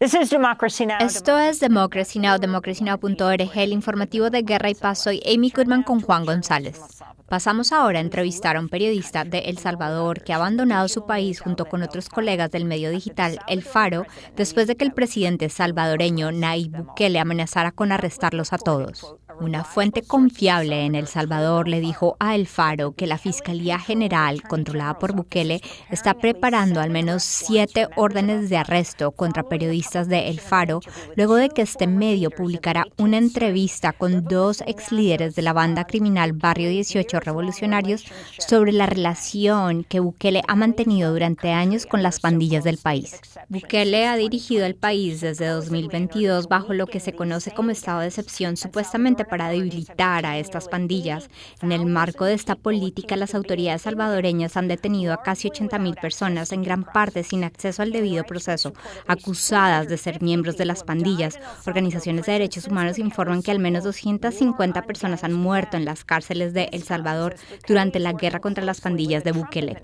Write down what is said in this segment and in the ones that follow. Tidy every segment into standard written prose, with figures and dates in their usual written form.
Esto es Democracy Now!, democracynow.org, el informativo de Guerra y Paz. Soy Amy Goodman con Juan González. Pasamos ahora a entrevistar a un periodista de El Salvador que ha abandonado su país junto con otros colegas del medio digital El Faro después de que el presidente salvadoreño Nayib Bukele amenazara con arrestarlos a todos. Una fuente confiable en El Salvador le dijo a El Faro que la Fiscalía General, controlada por Bukele, está preparando al menos 7 órdenes de arresto contra periodistas de El Faro, luego de que este medio publicara una entrevista con 2 exlíderes de la banda criminal Barrio 18 Revolucionarios sobre la relación que Bukele ha mantenido durante años con las pandillas del país. Bukele ha dirigido el país desde 2022 bajo lo que se conoce como estado de excepción, supuestamente para debilitar a estas pandillas. En el marco de esta política, las autoridades salvadoreñas han detenido a casi 80,000 personas, en gran parte sin acceso al debido proceso, acusadas de ser miembros de las pandillas. Organizaciones de derechos humanos informan que al menos 250 personas han muerto en las cárceles de El Salvador durante la guerra contra las pandillas de Bukele.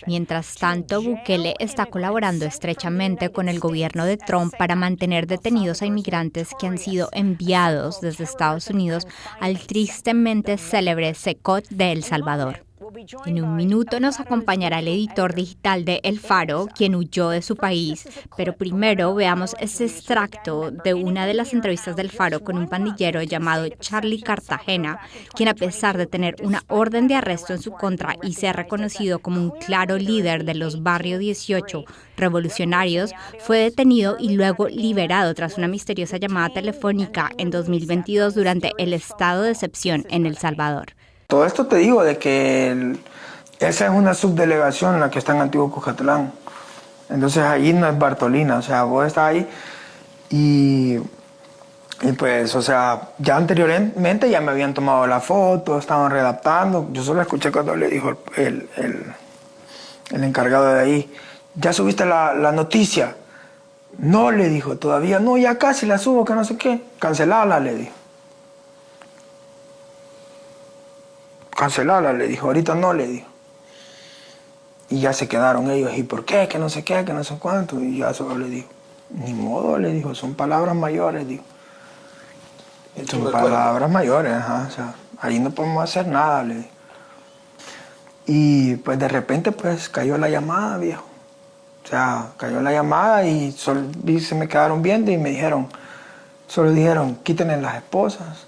Mientras tanto, Bukele está colaborando estrechamente con el gobierno de Trump para mantener detenidos a inmigrantes que han sido enviados desde Estados Unidos al tristemente célebre CECOT de El Salvador. En un minuto nos acompañará el editor digital de El Faro, quien huyó de su país, pero primero veamos este extracto de una de las entrevistas del Faro con un pandillero llamado Charlie Cartagena, quien a pesar de tener una orden de arresto en su contra y ser reconocido como un claro líder de los Barrio 18 revolucionarios, fue detenido y luego liberado tras una misteriosa llamada telefónica en 2022 durante el estado de excepción en El Salvador. Todo esto te digo de que esa es una subdelegación la que está en Antiguo Cuscatlán. Entonces ahí no es Bartolina, o sea, vos estás ahí y pues, o sea, ya anteriormente ya me habían tomado la foto, estaban redactando. Yo solo escuché cuando le dijo el encargado de ahí, ¿ya subiste la noticia? No, le dijo, todavía no, ya casi la subo, que no sé qué. Cancelala, le dijo. Cancelarla, le dijo, ahorita no, le dijo. Y ya se quedaron ellos, ¿y por qué? Que no sé qué, que no sé cuánto. Y ya solo le dijo, ni modo, le dijo, son palabras mayores, dijo. Son palabras mayores, ajá, o sea, ahí no podemos hacer nada, le dijo. Y pues de repente pues cayó la llamada, viejo. O sea, cayó la llamada y se me quedaron viendo y me dijeron, solo dijeron, quítenle las esposas.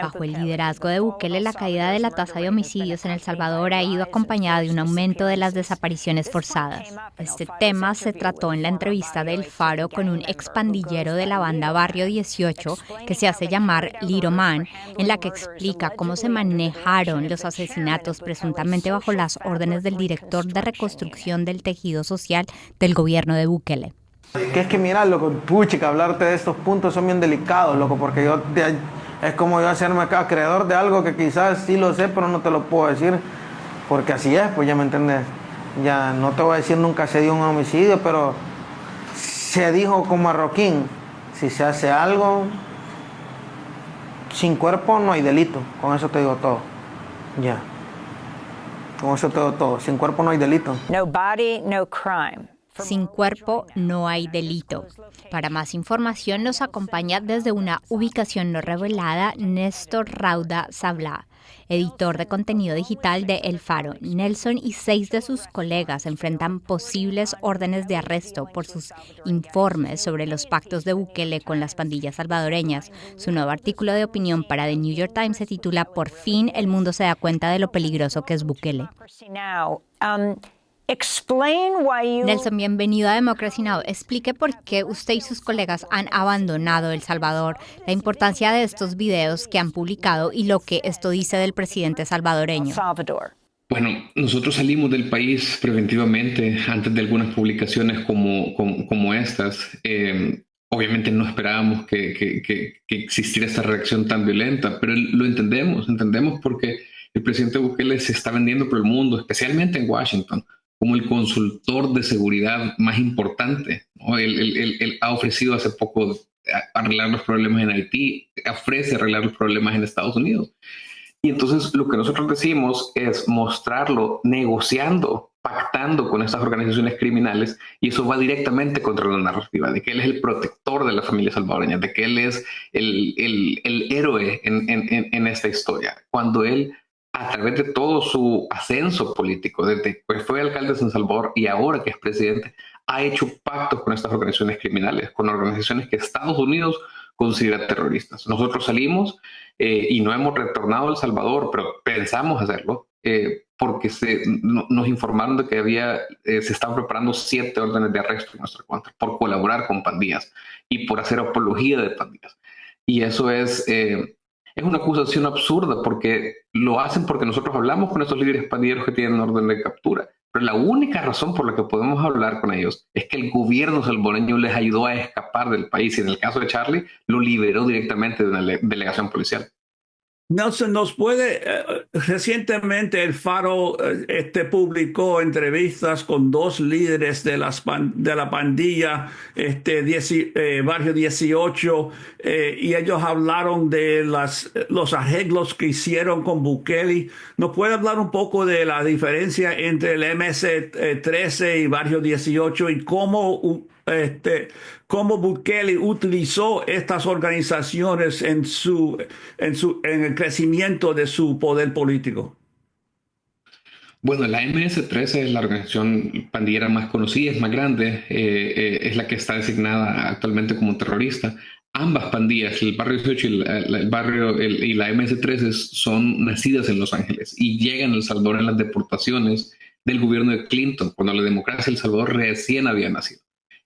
Bajo el liderazgo de Bukele, la caída de la tasa de homicidios en El Salvador ha ido acompañada de un aumento de las desapariciones forzadas. Este tema se trató en la entrevista de El Faro con un expandillero de la banda Barrio 18, que se hace llamar Little Man, en la que explica cómo se manejaron los asesinatos presuntamente bajo las órdenes del director de reconstrucción del tejido social del gobierno de Bukele. Que es que mira, loco, puchica, hablarte de estos puntos son bien delicados, loco, porque es como yo hacerme acreedor de algo que quizás sí lo sé, pero no te lo puedo decir, porque así es, pues ya me entiendes. Ya no te voy a decir nunca se dio un homicidio, pero se dijo con marroquín, si se hace algo sin cuerpo no hay delito, con eso te digo todo. Ya. Con eso te digo todo, sin cuerpo no hay delito. No body, no crime. Sin cuerpo no hay delito. Para más información nos acompaña desde una ubicación no revelada Néstor Rauda Sablá, editor de contenido digital de El Faro. Nelson y 6 de sus colegas enfrentan posibles órdenes de arresto por sus informes sobre los pactos de Bukele con las pandillas salvadoreñas. Su nuevo artículo de opinión para The New York Times se titula Por fin el mundo se da cuenta de lo peligroso que es Bukele. Nelson, bienvenido a Democracy Now! Explique por qué usted y sus colegas han abandonado El Salvador, la importancia de estos videos que han publicado y lo que esto dice del presidente salvadoreño. Bueno, nosotros salimos del país preventivamente antes de algunas publicaciones como estas. Obviamente no esperábamos que existiera esta reacción tan violenta, pero lo entendemos porque el presidente Bukele se está vendiendo por el mundo, especialmente en Washington, como el consultor de seguridad más importante, ¿no? Él ha ofrecido hace poco arreglar los problemas en Haití, ofrece arreglar los problemas en Estados Unidos. Y entonces lo que nosotros decimos es mostrarlo negociando pactando con estas organizaciones criminales, y eso va directamente contra la narrativa de que él es el protector de la familia salvadoreña, de que él es el héroe en esta historia, cuando él, a través de todo su ascenso político, desde que fue alcalde de San Salvador y ahora que es presidente, ha hecho pactos con estas organizaciones criminales, con organizaciones que Estados Unidos considera terroristas. Nosotros salimos y no hemos retornado a El Salvador, pero pensamos hacerlo porque nos informaron de que se estaban preparando 7 órdenes de arresto en nuestra contra por colaborar con pandillas y por hacer apología de pandillas. Y eso es una acusación absurda porque lo hacen porque nosotros hablamos con estos líderes pandilleros que tienen orden de captura. Pero la única razón por la que podemos hablar con ellos es que el gobierno salvadoreño les ayudó a escapar del país y en el caso de Charlie lo liberó directamente de una delegación policial. Nelson, recientemente el Faro publicó entrevistas con 2 líderes de la pandilla Barrio 18 y ellos hablaron de los arreglos que hicieron con Bukele. ¿Nos puede hablar un poco de la diferencia entre el MS-13 y Barrio 18 y cómo Bukele utilizó estas organizaciones en el crecimiento de su poder político? Bueno, la MS-13 es la organización pandillera más conocida, es más grande, es la que está designada actualmente como terrorista. Ambas pandillas, el Barrio 18 y la MS-13, son nacidas en Los Ángeles y llegan a El Salvador en las deportaciones del gobierno de Clinton, cuando la democracia de El Salvador recién había nacido.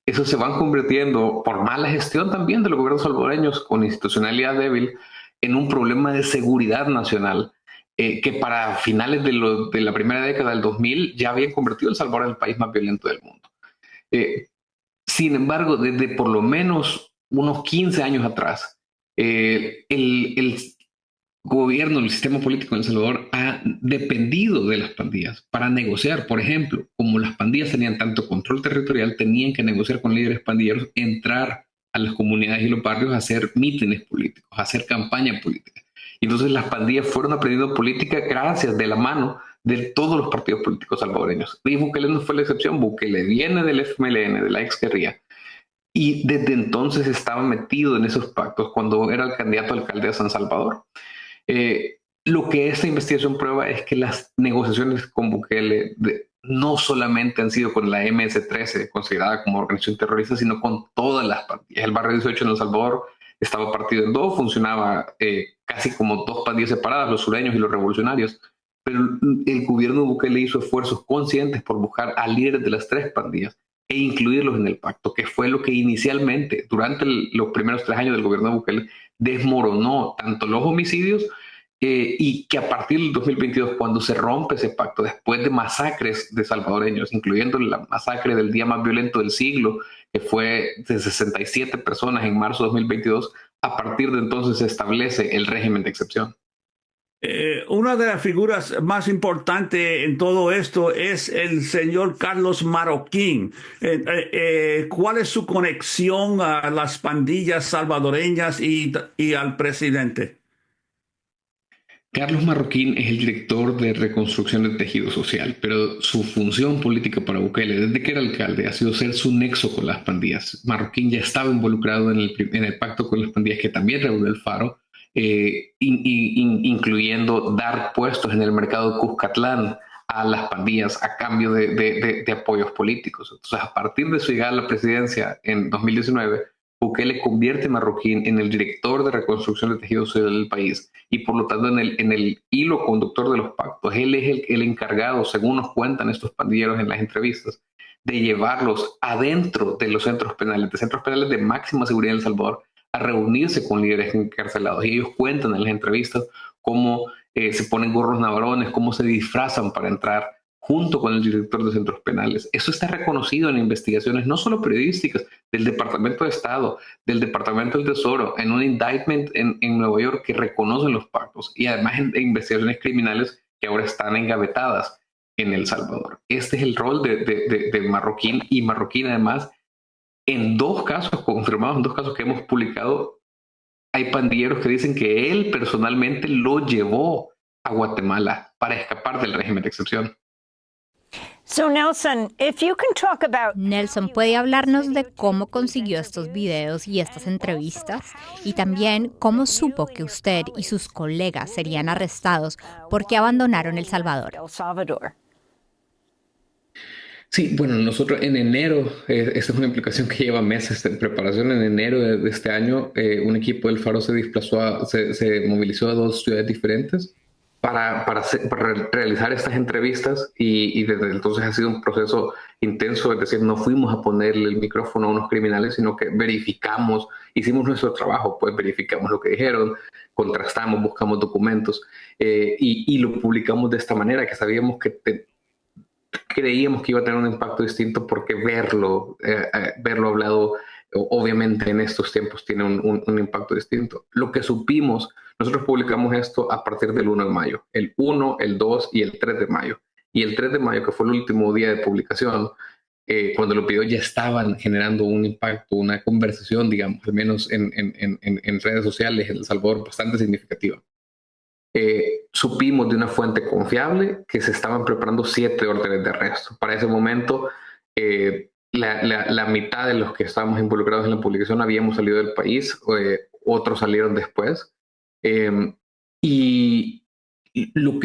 Eso se van convirtiendo, por mala gestión también de los gobiernos salvadoreños, con institucionalidad débil, en un problema de seguridad nacional, que para finales de la primera década del 2000 ya habían convertido a El Salvador en el país más violento del mundo. Sin embargo, desde por lo menos unos 15 años atrás, el gobierno, el sistema político en El Salvador ha dependido de las pandillas para negociar. Por ejemplo, como las pandillas tenían tanto control territorial, tenían que negociar con líderes pandilleros, entrar a las comunidades y los barrios a hacer mítines políticos, a hacer campaña política. Y entonces las pandillas fueron aprendiendo política gracias de la mano de todos los partidos políticos salvadoreños. Y Bukele no fue la excepción. Bukele viene del FMLN, de la exguerrilla, y desde entonces estaba metido en esos pactos cuando era el candidato a alcalde de San Salvador. Lo que esta investigación prueba es que las negociaciones con Bukele no solamente han sido con la MS-13, considerada como organización terrorista, sino con todas las pandillas. El Barrio 18 en El Salvador estaba partido en 2, funcionaba casi como 2 pandillas separadas, los sureños y los revolucionarios, pero el gobierno de Bukele hizo esfuerzos conscientes por buscar a líderes de las 3 pandillas e incluirlos en el pacto, que fue lo que inicialmente, durante los primeros 3 años del gobierno de Bukele, desmoronó tanto los homicidios y que a partir del 2022, cuando se rompe ese pacto, después de masacres de salvadoreños, incluyendo la masacre del día más violento del siglo, que fue de 67 personas en marzo de 2022, a partir de entonces se establece el régimen de excepción. Una de las figuras más importantes en todo esto es el señor Carlos Marroquín. ¿Cuál es su conexión a las pandillas salvadoreñas y al presidente? Carlos Marroquín es el director de reconstrucción del tejido social, pero su función política para Bukele, desde que era alcalde, ha sido ser su nexo con las pandillas. Marroquín ya estaba involucrado en el pacto con las pandillas que también reunió el Faro, incluyendo dar puestos en el mercado de Cuscatlán a las pandillas a cambio de apoyos políticos. Entonces, a partir de su llegada a la presidencia en 2019, Bukele convierte a Marroquín en el director de reconstrucción del tejido social del país y por lo tanto en el hilo conductor de los pactos. Él es el encargado, según nos cuentan estos pandilleros en las entrevistas, de llevarlos adentro de los centros penales de máxima seguridad en El Salvador, a reunirse con líderes encarcelados. Y ellos cuentan en las entrevistas cómo se ponen gorros navarones, cómo se disfrazan para entrar junto con el director de centros penales. Eso está reconocido en investigaciones no solo periodísticas, del Departamento de Estado, del Departamento del Tesoro, en un indictment en Nueva York que reconocen los pactos y además en investigaciones criminales que ahora están engavetadas en El Salvador. Este es el rol de Marroquín, y Marroquín además, en 2 casos confirmados, en 2 casos que hemos publicado, hay pandilleros que dicen que él personalmente lo llevó a Guatemala para escapar del régimen de excepción. So Nelson, if you can talk about Nelson, ¿puede hablarnos de cómo consiguió estos videos y estas entrevistas? Y también cómo supo que usted y sus colegas serían arrestados porque abandonaron El Salvador. El Salvador. Sí, bueno, nosotros en enero, esta es una implicación que lleva meses de preparación. En enero de este año, un equipo del Faro se desplazó, se movilizó a 2 ciudades diferentes para realizar estas entrevistas y desde entonces ha sido un proceso intenso, es decir, no fuimos a ponerle el micrófono a unos criminales, sino que verificamos, hicimos nuestro trabajo, pues verificamos lo que dijeron, contrastamos, buscamos documentos y lo publicamos de esta manera, que sabíamos que creíamos que iba a tener un impacto distinto porque verlo hablado, obviamente en estos tiempos tiene un impacto distinto. Lo que supimos, nosotros publicamos esto a partir del 1 de mayo, el 1, el 2 y el 3 de mayo. Y el 3 de mayo, que fue el último día de publicación, cuando lo pidió ya estaban generando un impacto, una conversación, digamos, al menos en redes sociales en El Salvador bastante significativa. Supimos de una fuente confiable que se estaban preparando 7 órdenes de arresto. Para ese momento, la mitad de los que estábamos involucrados en la publicación habíamos salido del país, otros salieron después. Y lo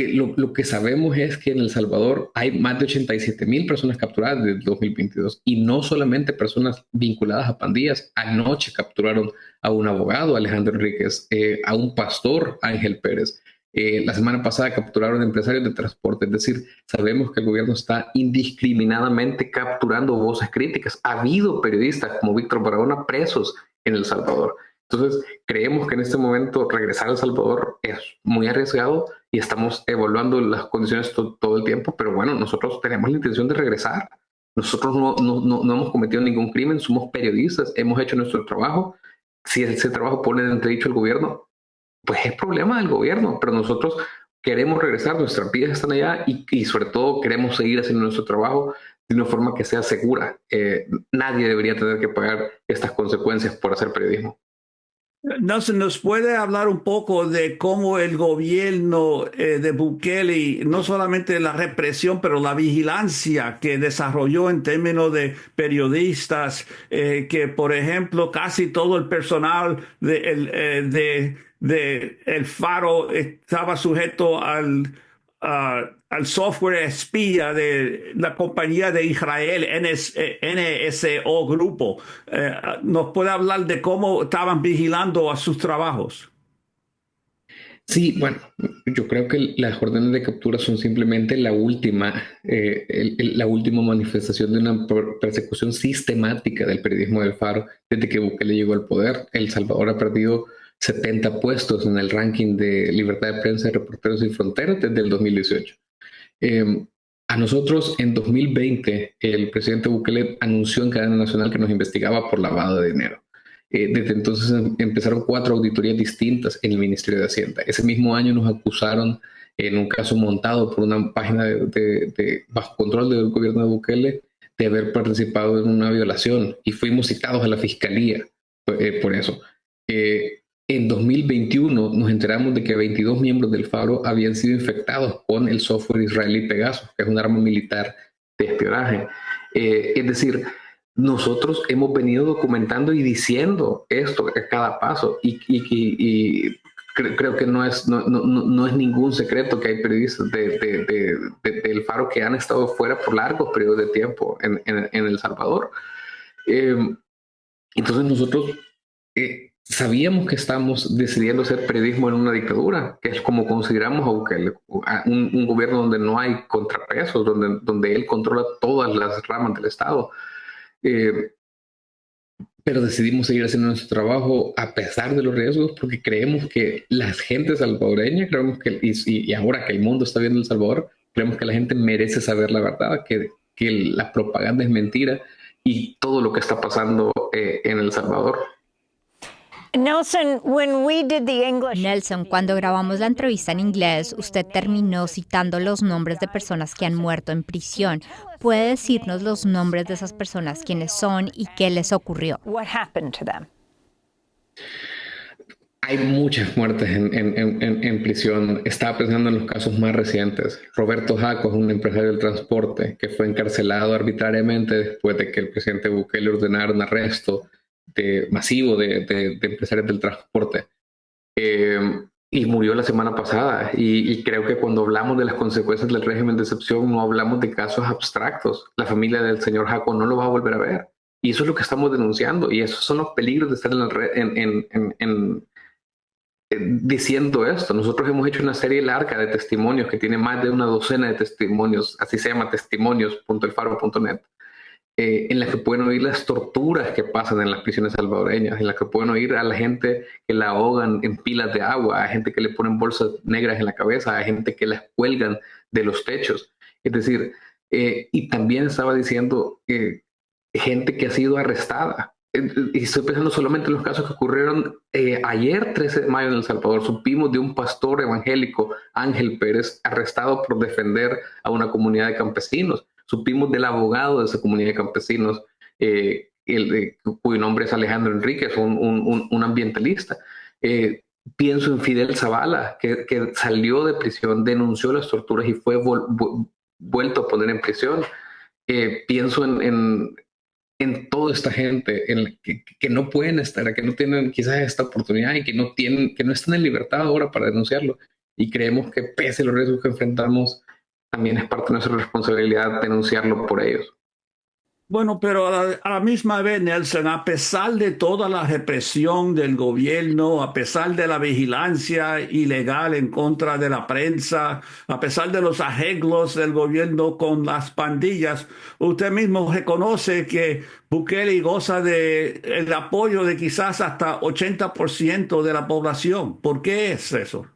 que sabemos es que en El Salvador hay más de 87,000 personas capturadas desde 2022 y no solamente personas vinculadas a pandillas. Anoche capturaron a un abogado, Alejandro Enríquez, a un pastor, Ángel Pérez. La semana pasada capturaron empresarios de transporte, es decir, sabemos que el gobierno está indiscriminadamente capturando voces críticas. Ha habido periodistas como Víctor Barahona presos en El Salvador. Entonces, creemos que en este momento regresar a El Salvador es muy arriesgado y estamos evaluando las condiciones todo el tiempo, pero bueno, nosotros tenemos la intención de regresar. Nosotros no hemos cometido ningún crimen, somos periodistas, hemos hecho nuestro trabajo. Si ese trabajo pone en entredicho al gobierno, pues es problema del gobierno, pero nosotros queremos regresar, nuestras vidas están allá y sobre todo queremos seguir haciendo nuestro trabajo de una forma que sea segura. Nadie debería tener que pagar estas consecuencias por hacer periodismo. ¿Nos puede hablar un poco de cómo el gobierno de Bukele, no solamente la represión, pero la vigilancia que desarrolló en términos de periodistas, que por ejemplo casi todo el personal de El Faro estaba sujeto al software espía de la compañía de Israel, NSO Grupo? ¿Nos puede hablar de cómo estaban vigilando a sus trabajos? Sí, bueno, yo creo que las órdenes de captura son simplemente la última manifestación de una persecución sistemática del periodismo del Faro desde que Bukele llegó al poder. El Salvador ha perdido 70 puestos en el ranking de libertad de prensa de Reporteros Sin Fronteras desde el 2018. A nosotros en 2020 el presidente Bukele anunció en cadena nacional que nos investigaba por lavado de dinero. Desde entonces empezaron 4 auditorías distintas en el Ministerio de Hacienda. Ese mismo año nos acusaron en un caso montado por una página bajo control del gobierno de Bukele de haber participado en una violación y fuimos citados a la fiscalía por eso. En 2021 nos enteramos de que 22 miembros del Faro habían sido infectados con el software israelí Pegasus, que es un arma militar de espionaje. Es decir, nosotros hemos venido documentando y diciendo esto a cada paso y creo que no es ningún secreto que hay periodistas del Faro que han estado fuera por largos periodos de tiempo en El Salvador. Entonces nosotros sabíamos que estamos decidiendo hacer periodismo en una dictadura, que es como consideramos a Bukele, un gobierno donde no hay contrapesos, donde él controla todas las ramas del Estado. Pero decidimos seguir haciendo nuestro trabajo a pesar de los riesgos porque creemos que la gente salvadoreña, creemos que, y ahora que el mundo está viendo El Salvador, creemos que la gente merece saber la verdad, que la propaganda es mentira y todo lo que está pasando en El Salvador. Nelson, cuando grabamos la entrevista en inglés, usted terminó citando los nombres de personas que han muerto en prisión. ¿Puede decirnos los nombres de esas personas, quiénes son y qué les ocurrió? What happened to them? Hay muchas muertes en prisión. Estaba pensando en los casos más recientes. Roberto Jaco es un empresario del transporte que fue encarcelado arbitrariamente después de que el presidente Bukele ordenara un arresto masivo de empresarios del transporte. Y murió la semana pasada. Y creo que cuando hablamos de las consecuencias del régimen de excepción, no hablamos de casos abstractos. La familia del señor Jaco no lo va a volver a ver. Y eso es lo que estamos denunciando. Y esos son los peligros de estar diciendo esto. Nosotros hemos hecho una serie larga de testimonios que tiene más de una docena de testimonios, así se llama testimonios.elfaro.net, en las que pueden oír las torturas que pasan en las prisiones salvadoreñas, en las que pueden oír a la gente que la ahogan en pilas de agua, a gente que le ponen bolsas negras en la cabeza, a gente que las cuelgan de los techos. Es decir, y también estaba diciendo gente que ha sido arrestada. Y estoy pensando solamente en los casos que ocurrieron ayer, 13 de mayo, en El Salvador. Supimos de un pastor evangélico, Ángel Pérez, arrestado por defender a una comunidad de campesinos. Supimos del abogado de esa comunidad de campesinos, cuyo nombre es Alejandro Enríquez, un ambientalista. Pienso en Fidel Zavala, que salió de prisión, denunció las torturas y fue vuelto a poner en prisión. Pienso en toda esta gente que no pueden estar, que no tienen quizás esta oportunidad y que no están en libertad ahora para denunciarlo. Y creemos que pese a los riesgos que enfrentamos, también es parte de nuestra responsabilidad denunciarlo por ellos. Bueno, pero a la misma vez, Nelson, a pesar de toda la represión del gobierno, a pesar de la vigilancia ilegal en contra de la prensa, a pesar de los arreglos del gobierno con las pandillas, usted mismo reconoce que Bukele goza del apoyo de quizás hasta 80% de la población. ¿Por qué es eso?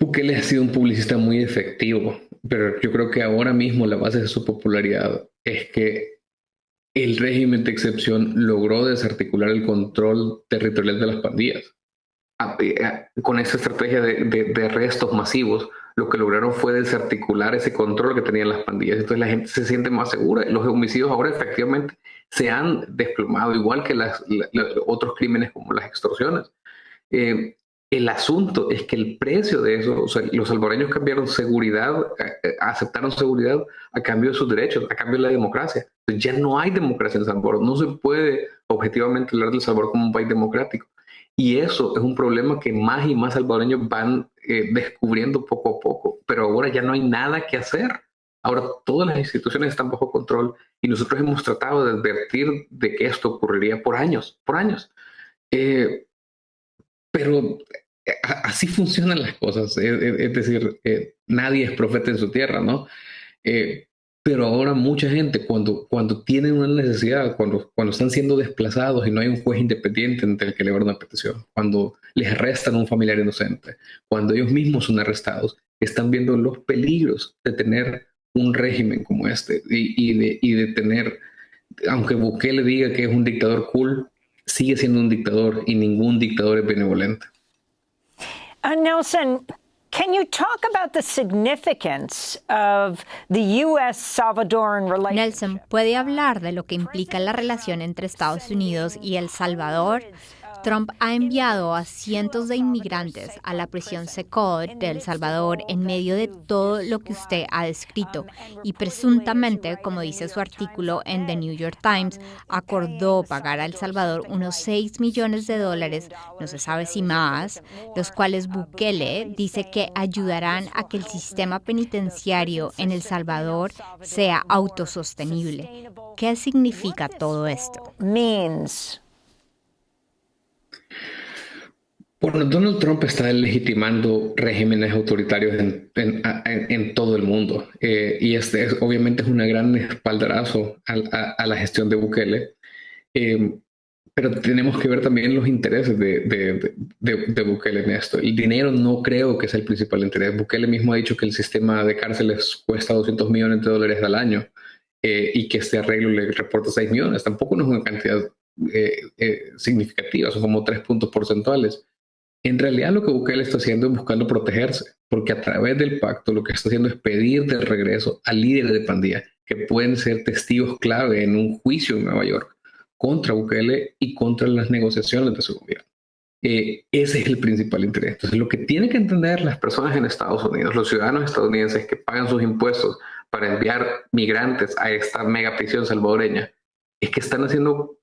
Bukele ha sido un publicista muy efectivo, pero yo creo que ahora mismo la base de su popularidad es que el régimen de excepción logró desarticular el control territorial de las pandillas. Con esa estrategia de arrestos masivos, lo que lograron fue desarticular ese control que tenían las pandillas. Entonces la gente se siente más segura. Los homicidios ahora efectivamente se han desplomado, igual que otros crímenes como las extorsiones. El asunto es que el precio de eso, o sea, los salvadoreños cambiaron seguridad, aceptaron seguridad a cambio de sus derechos, a cambio de la democracia. Entonces, ya no hay democracia en El Salvador. No se puede objetivamente hablar de El Salvador como un país democrático. Y eso es un problema que más y más salvadoreños van descubriendo poco a poco. Pero ahora ya no hay nada que hacer. Ahora todas las instituciones están bajo control y nosotros hemos tratado de advertir de que esto ocurriría por años, por años. Pero así funcionan las cosas. Es decir, nadie es profeta en su tierra, ¿no? Pero ahora mucha gente, cuando tienen una necesidad, cuando están siendo desplazados y no hay un juez independiente ante el que elevar una petición, cuando les arrestan a un familiar inocente, cuando ellos mismos son arrestados, están viendo los peligros de tener un régimen como este y de tener, aunque Bukele diga que es un dictador cool, sigue siendo un dictador y ningún dictador es benevolente. Nelson, can you talk about the significance of the U.S.-Salvadoran relationship? Nelson, ¿puede hablar de lo que implica la relación entre Estados Unidos y El Salvador? Trump ha enviado a cientos de inmigrantes a la prisión Secod de El Salvador en medio de todo lo que usted ha descrito y presuntamente, como dice su artículo en The New York Times, acordó pagar a El Salvador unos $6 millones, no se sabe si más, los cuales Bukele dice que ayudarán a que el sistema penitenciario en El Salvador sea autosostenible. ¿Qué significa todo esto? Bueno, Donald Trump está legitimando regímenes autoritarios en todo el mundo y obviamente es un gran espaldarazo a la gestión de Bukele, pero tenemos que ver también los intereses de Bukele en esto. El dinero no creo que sea el principal interés. Bukele mismo ha dicho que el sistema de cárceles cuesta $200 millones al año y que este arreglo le reporta 6 millones. Tampoco no es una cantidad significativa, son como 3 puntos porcentuales. En realidad lo que Bukele está haciendo es buscando protegerse, porque a través del pacto lo que está haciendo es pedir de regreso a líderes de pandilla que pueden ser testigos clave en un juicio en Nueva York, contra Bukele y contra las negociaciones de su gobierno. Ese es el principal interés. Entonces, lo que tienen que entender las personas en Estados Unidos, los ciudadanos estadounidenses que pagan sus impuestos para enviar migrantes a esta mega prisión salvadoreña, es que están haciendo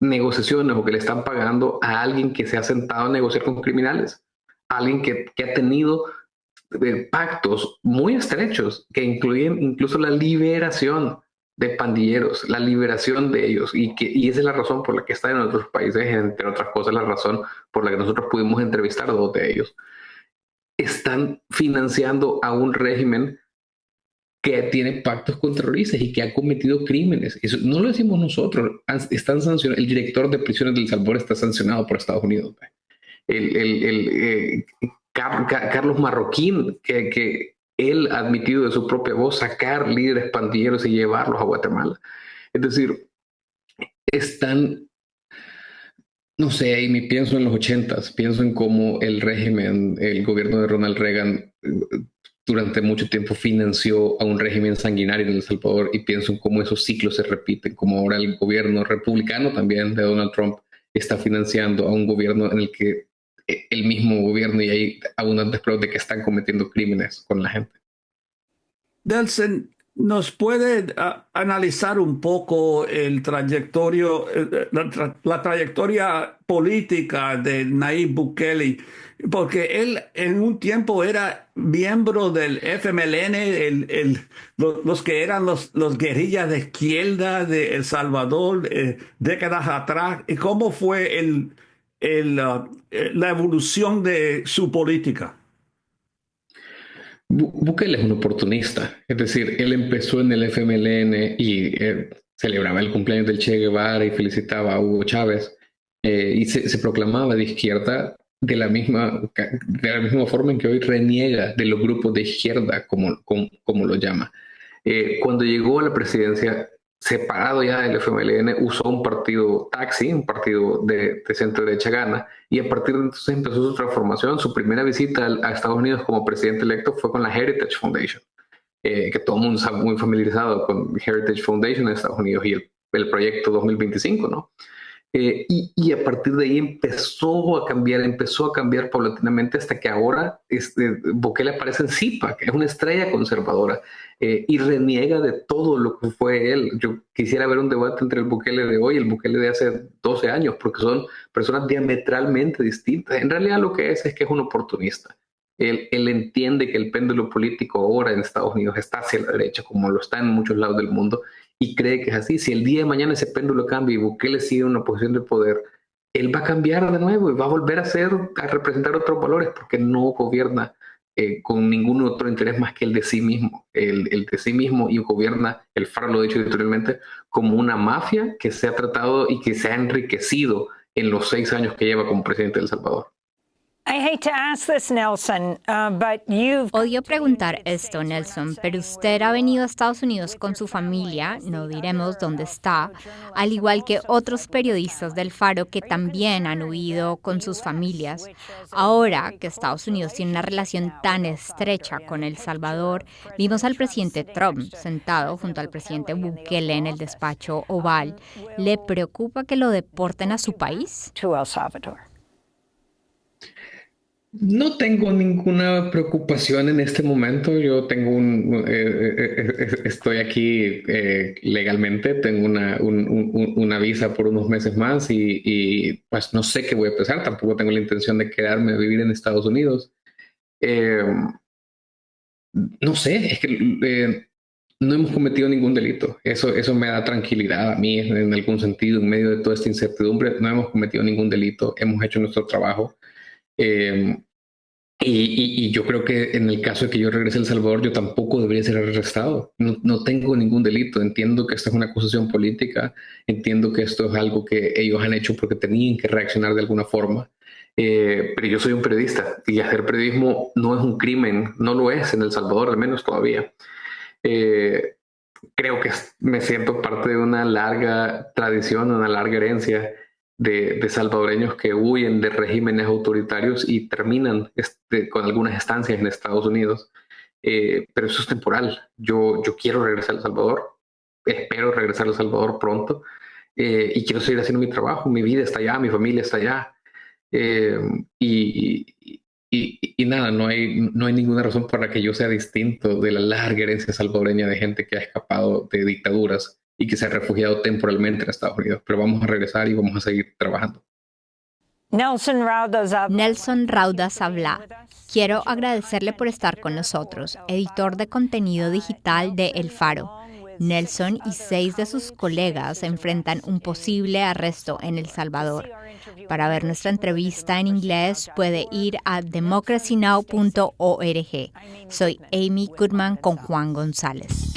negociaciones o que le están pagando a alguien que se ha sentado a negociar con criminales, alguien que ha tenido pactos muy estrechos que incluyen incluso la liberación de pandilleros, la liberación de ellos, y esa es la razón por la que están en otros países, entre otras cosas la razón por la que nosotros pudimos entrevistar a 2 de ellos. Están financiando a un régimen que tiene pactos con terroristas y que ha cometido crímenes. Eso no lo decimos nosotros, están sancionados. El director de prisiones de El Salvador está sancionado por Estados Unidos. Carlos Marroquín, que él ha admitido de su propia voz sacar líderes pandilleros y llevarlos a Guatemala. Es decir, están, no sé, Amy, pienso en los 80s, pienso en cómo el régimen, el gobierno de Ronald Reagan durante mucho tiempo financió a un régimen sanguinario en El Salvador, y pienso en cómo esos ciclos se repiten, como ahora el gobierno republicano también de Donald Trump está financiando a un gobierno en el que el mismo gobierno y hay abundantes pruebas de que están cometiendo crímenes con la gente. Delsen, ¿nos puede analizar un poco la trayectoria política de Nayib Bukele? Porque él en un tiempo era miembro del FMLN, los que eran los guerrillas de izquierda de El Salvador décadas atrás. ¿Y cómo fue la evolución de su política? Bukele es un oportunista, es decir, él empezó en el FMLN y celebraba el cumpleaños del Che Guevara y felicitaba a Hugo Chávez, y se proclamaba de izquierda de la misma forma en que hoy reniega de los grupos de izquierda, como lo llama. Cuando llegó a la presidencia, separado ya del FMLN, usó un partido taxi, un partido de centro derecha gana, y a partir de entonces empezó su transformación. Su primera visita a Estados Unidos como presidente electo fue con la Heritage Foundation, que todo el mundo está muy familiarizado con Heritage Foundation en Estados Unidos y el proyecto 2025, ¿no? Y a partir de ahí empezó a cambiar paulatinamente hasta que ahora Bukele aparece en CIPAC, es una estrella conservadora, y reniega de todo lo que fue él. Yo quisiera ver un debate entre el Bukele de hoy y el Bukele de hace 12 años, porque son personas diametralmente distintas. En realidad lo que es que es un oportunista. Él entiende que el péndulo político ahora en Estados Unidos está hacia la derecha, como lo está en muchos lados del mundo, y cree que es así. Si el día de mañana ese péndulo cambia y Bukele sigue en una posición de poder, él va a cambiar de nuevo y va a volver a representar otros valores, porque no gobierna con ningún otro interés más que el de sí mismo. El de sí mismo, y gobierna, el Faro lo ha dicho editorialmente, como una mafia que se ha tratado y que se ha enriquecido en los 6 años que lleva como presidente de El Salvador. Odio preguntar esto, Nelson, pero usted ha venido a Estados Unidos con su familia, no diremos dónde está, al igual que otros periodistas del Faro que también han huido con sus familias. Ahora que Estados Unidos tiene una relación tan estrecha con El Salvador, vimos al presidente Trump sentado junto al presidente Bukele en el despacho Oval. ¿Le preocupa que lo deporten a su país? To El Salvador. No tengo ninguna preocupación en este momento. Yo tengo estoy aquí legalmente, tengo una visa por unos meses más y pues no sé qué voy a pasar. Tampoco tengo la intención de quedarme a vivir en Estados Unidos. No sé, es que no hemos cometido ningún delito. Eso me da tranquilidad a mí en algún sentido, en medio de toda esta incertidumbre. No hemos cometido ningún delito, hemos hecho nuestro trabajo. Y yo creo que en el caso de que yo regrese a El Salvador, yo tampoco debería ser arrestado. No tengo ningún delito. Entiendo que esta es una acusación política. Entiendo que esto es algo que ellos han hecho porque tenían que reaccionar de alguna forma. Pero yo soy un periodista y hacer periodismo no es un crimen. No lo es en El Salvador, al menos todavía. Creo que me siento parte de una larga tradición, una larga herencia de salvadoreños que huyen de regímenes autoritarios y terminan con algunas estancias en Estados Unidos. Pero eso es temporal. Yo quiero regresar a El Salvador. Espero regresar a El Salvador pronto. y quiero seguir haciendo mi trabajo, mi vida está allá, mi familia está allá. Y nada, no hay ninguna razón para que yo sea distinto de la larga herencia salvadoreña de gente que ha escapado de dictaduras y que se ha refugiado temporalmente en Estados Unidos. Pero vamos a regresar y vamos a seguir trabajando. Nelson Raudas habla. Quiero agradecerle por estar con nosotros, editor de contenido digital de El Faro. Nelson y 6 de sus colegas enfrentan un posible arresto en El Salvador. Para ver nuestra entrevista en inglés puede ir a democracynow.org. Soy Amy Goodman con Juan González.